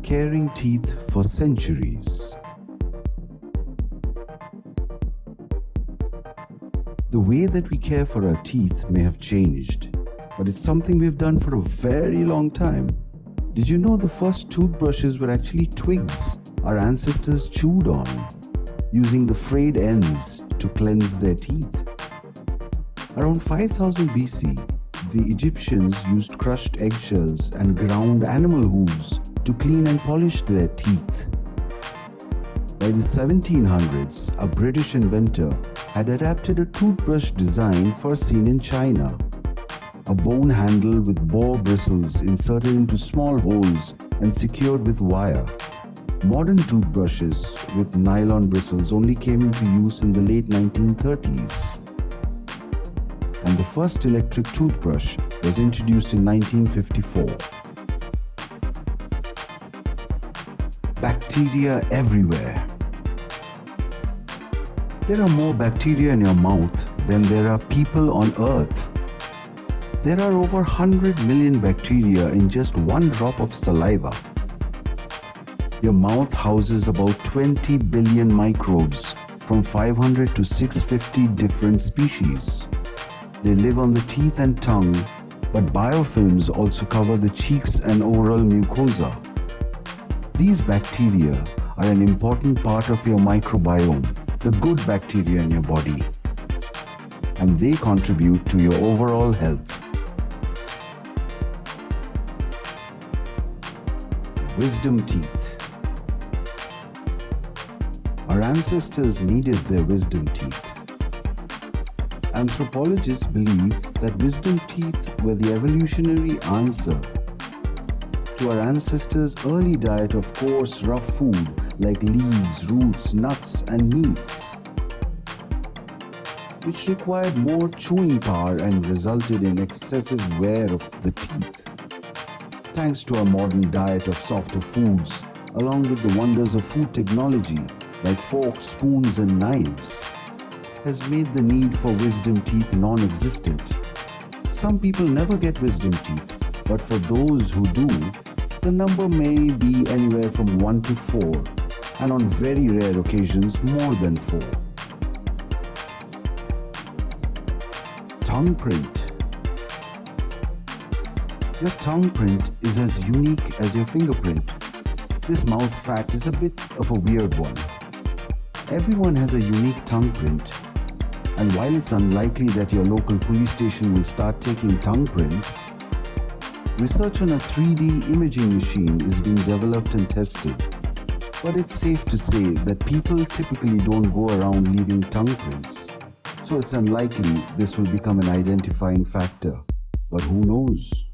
caring teeth for centuries. The way that we care for our teeth may have changed, but it's something we've done for a very long time. Did you know the first toothbrushes were actually twigs our ancestors chewed on, using the frayed ends to cleanse their teeth? Around 5000 BC, the Egyptians used crushed eggshells and ground animal hooves to clean and polish their teeth. By the 1700s, a British inventor had adapted a toothbrush design first seen in China. A bone handle with boar bristles inserted into small holes and secured with wire. Modern toothbrushes with nylon bristles only came into use in the late 1930s. And the first electric toothbrush was introduced in 1954. Bacteria everywhere. There are more bacteria in your mouth than there are people on Earth. There are over 100 million bacteria in just one drop of saliva. Your mouth houses about 20 billion microbes from 500 to 650 different species. They live on the teeth and tongue, but biofilms also cover the cheeks and oral mucosa. These bacteria are an important part of your microbiome, the good bacteria in your body, and they contribute to your overall health. Wisdom teeth. Our ancestors needed their wisdom teeth. Anthropologists believe that wisdom teeth were the evolutionary answer to our ancestors' early diet of coarse, rough food like leaves, roots, nuts, and meats, which required more chewing power and resulted in excessive wear of the teeth. Thanks to our modern diet of softer foods, along with the wonders of food technology like forks, spoons, and knives, has made the need for wisdom teeth non-existent. Some people never get wisdom teeth, but for those who do, the number may be anywhere from 1 to 4, and on very rare occasions more than 4. Tongue print. Your tongue print is as unique as your fingerprint. This mouth fat is a bit of a weird one. Everyone has a unique tongue print, and while it's unlikely that your local police station will start taking tongue prints, research on a 3D imaging machine is being developed and tested. But it's safe to say that people typically don't go around leaving tongue prints, so it's unlikely this will become an identifying factor. But who knows?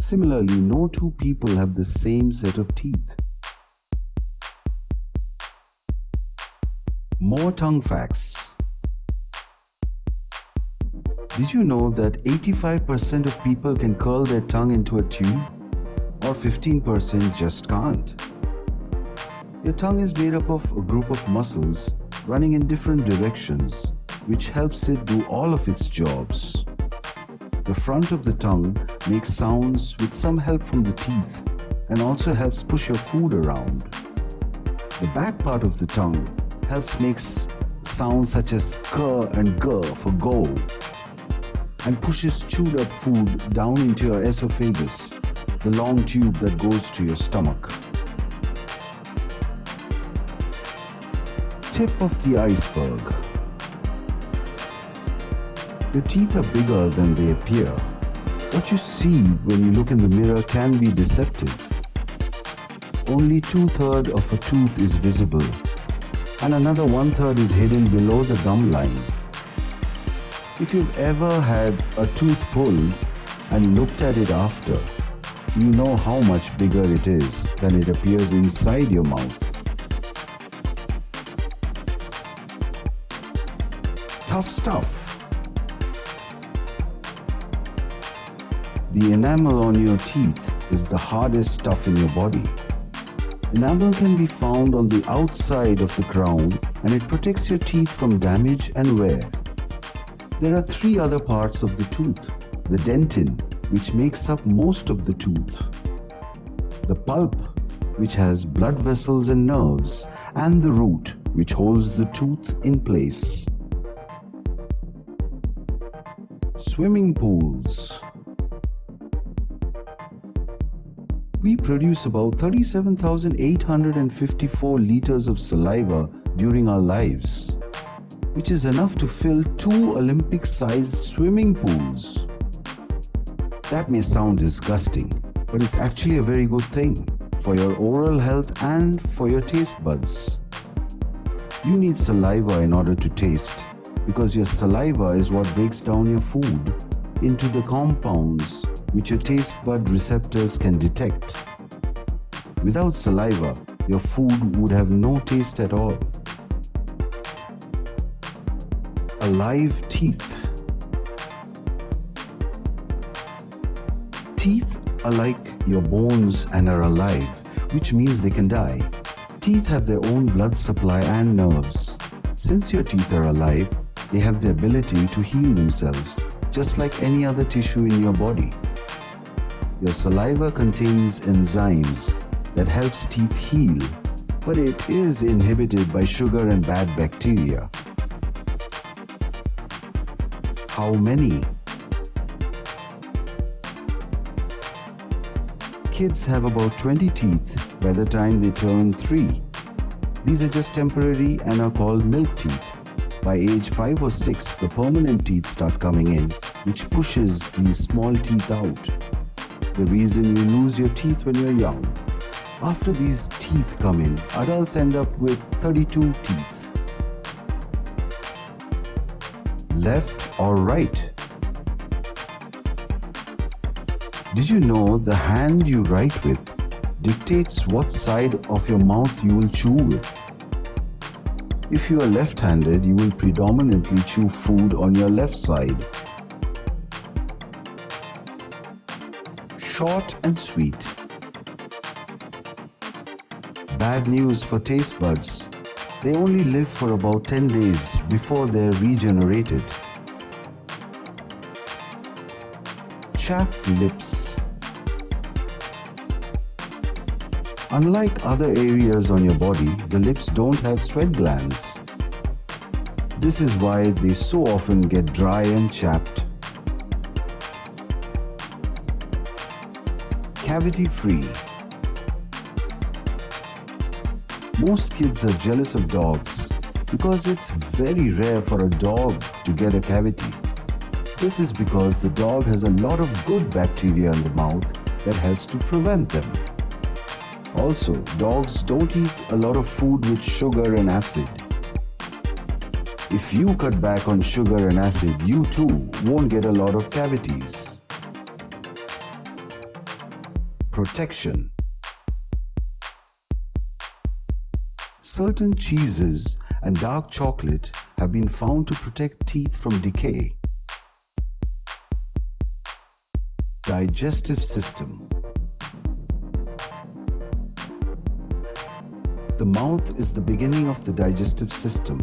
Similarly, no two people have the same set of teeth. More tongue facts. Did you know that 85% of people can curl their tongue into a tube, or 15% just can't? Your tongue is made up of a group of muscles running in different directions, which helps it do all of its jobs. The front of the tongue makes sounds with some help from the teeth and also helps push your food around. The back part of the tongue helps make sounds such as k and g for go, and pushes chewed up food down into your esophagus, the long tube that goes to your stomach. Tip of the iceberg. Your teeth are bigger than they appear. What you see when you look in the mirror can be deceptive. Only 2/3 of a tooth is visible, and another 1/3 is hidden below the gum line. If you've ever had a tooth pulled and looked at it after, you know how much bigger it is than it appears inside your mouth. Tough stuff. The enamel on your teeth is the hardest stuff in your body. Enamel can be found on the outside of the crown, and it protects your teeth from damage and wear. There are 3 other parts of the tooth. The dentin, which makes up most of the tooth. The pulp, which has blood vessels and nerves, and the root, which holds the tooth in place. Swimming pools. We produce about 37,854 liters of saliva during our lives, which is enough to fill 2 Olympic-sized swimming pools. That may sound disgusting, but it's actually a very good thing for your oral health and for your taste buds. You need saliva in order to taste, because your saliva is what breaks down your food into the compounds which your taste bud receptors can detect. Without saliva, your food would have no taste at all. Alive teeth. Teeth are like your bones and are alive, which means they can die. Teeth have their own blood supply and nerves. Since your teeth are alive, they have the ability to heal themselves, just like any other tissue in your body. Your saliva contains enzymes that helps teeth heal, but it is inhibited by sugar and bad bacteria. How many? Kids have about 20 teeth by the time they turn 3. These are just temporary and are called milk teeth. By age 5 or 6, the permanent teeth start coming in, which pushes these small teeth out. The reason you lose your teeth when you're young. After these teeth come in, adults end up with 32 teeth. Left or right? Did you know the hand you write with dictates what side of your mouth you will chew with? If you are left-handed, you will predominantly chew food on your left side. Short and sweet. Bad news for taste buds. They only live for about 10 days before they're regenerated. Chapped lips. Unlike other areas on your body, the lips don't have sweat glands. This is why they so often get dry and chapped. Cavity-free. Most kids are jealous of dogs because it's very rare for a dog to get a cavity. This is because the dog has a lot of good bacteria in the mouth that helps to prevent them. Also, dogs don't eat a lot of food with sugar and acid. If you cut back on sugar and acid, you too won't get a lot of cavities. Protection. Certain cheeses and dark chocolate have been found to protect teeth from decay. Digestive system. The mouth is the beginning of the digestive system.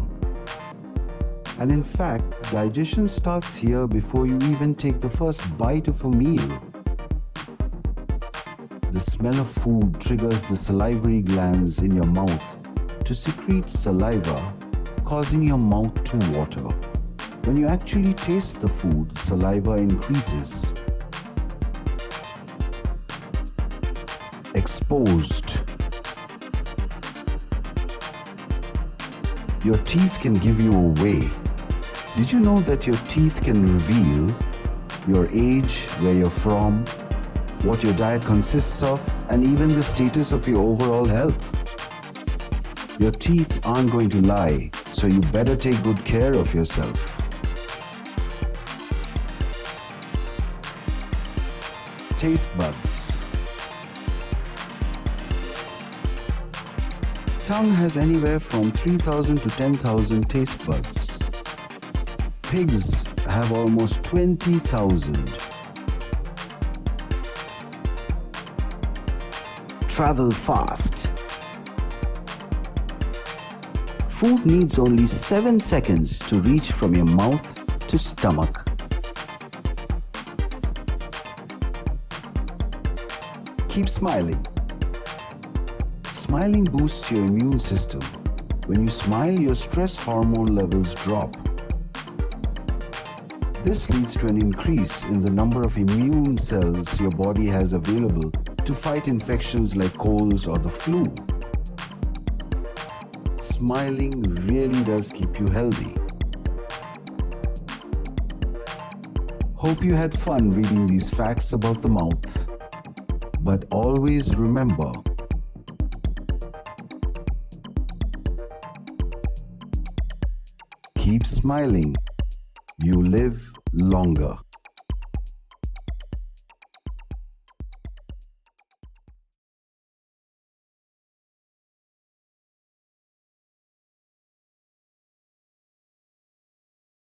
And in fact, digestion starts here before you even take the first bite of a meal. The smell of food triggers the salivary glands in your mouth to secrete saliva, causing your mouth to water. When you actually taste the food, saliva increases. Exposed. Your teeth can give you away. Did you know that your teeth can reveal your age, where you're from, what your diet consists of, and even the status of your overall health? Your teeth aren't going to lie, so you better take good care of yourself. Taste buds. Tongue has anywhere from 3,000 to 10,000 taste buds. Pigs have almost 20,000. Travel fast. Food needs only 7 seconds to reach from your mouth to stomach. Keep smiling. Smiling boosts your immune system. When you smile, your stress hormone levels drop. This leads to an increase in the number of immune cells your body has available to fight infections like colds or the flu. Smiling really does keep you healthy. Hope you had fun reading these facts about the mouth. But always remember, keep smiling. You live longer.